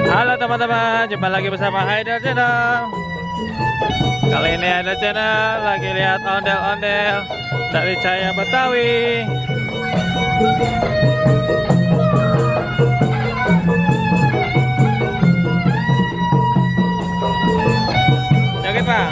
Halo teman-teman, jumpa lagi bersama Idol Channel. Kali ini Idol Channel lagi lihat ondel-ondel dari Cahaya Betawi. Joget Pak.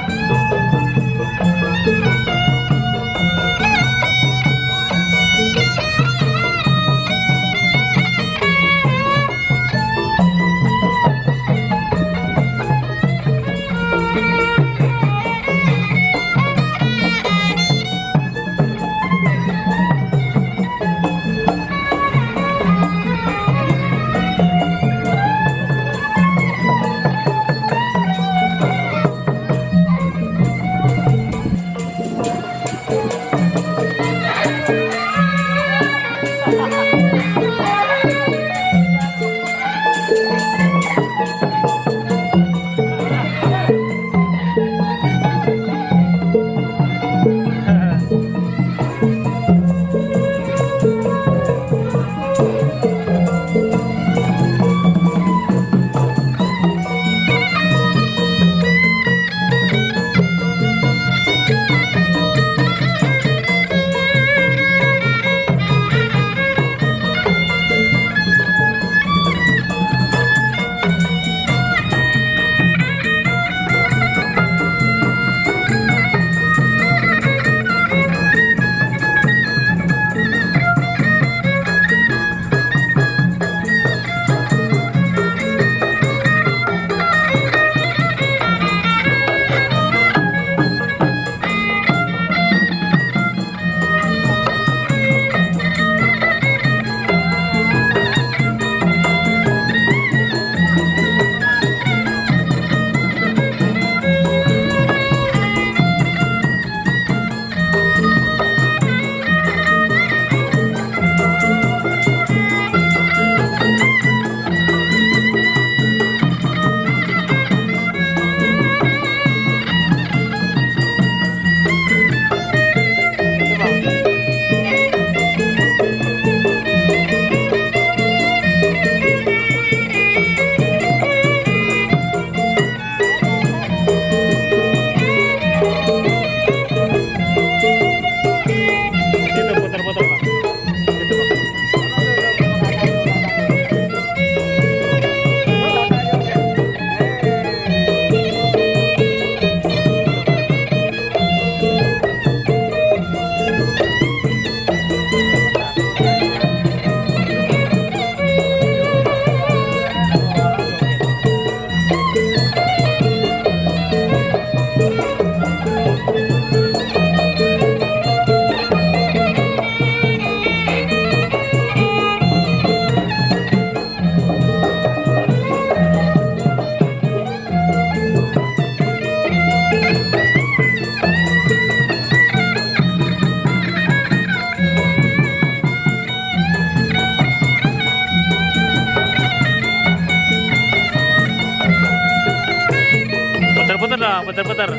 Putar-putar dong, putar-putar.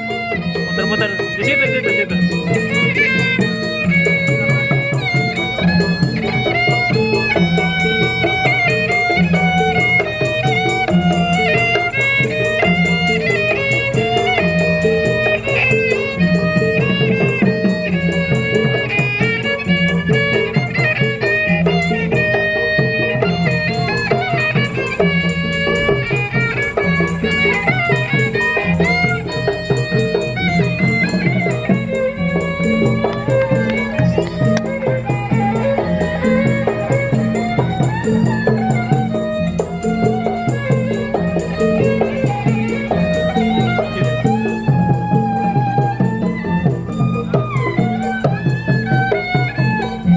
Putar-putar. Di situ.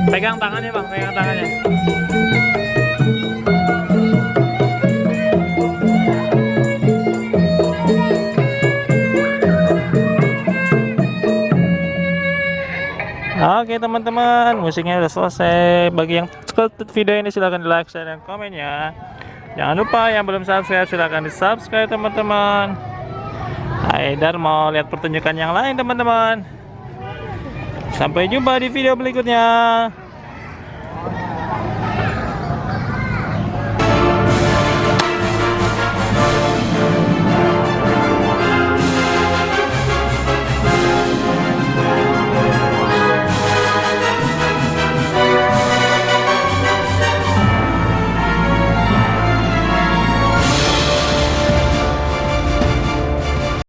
Pegang tangannya Bang, pegang tangannya. Oke teman-teman, musiknya udah selesai. Bagi yang suka video ini silahkan di like, share, dan komen ya. Jangan lupa yang belum subscribe silahkan di subscribe teman-teman. Haidar mau lihat pertunjukan yang lain teman-teman. Sampai jumpa di video berikutnya.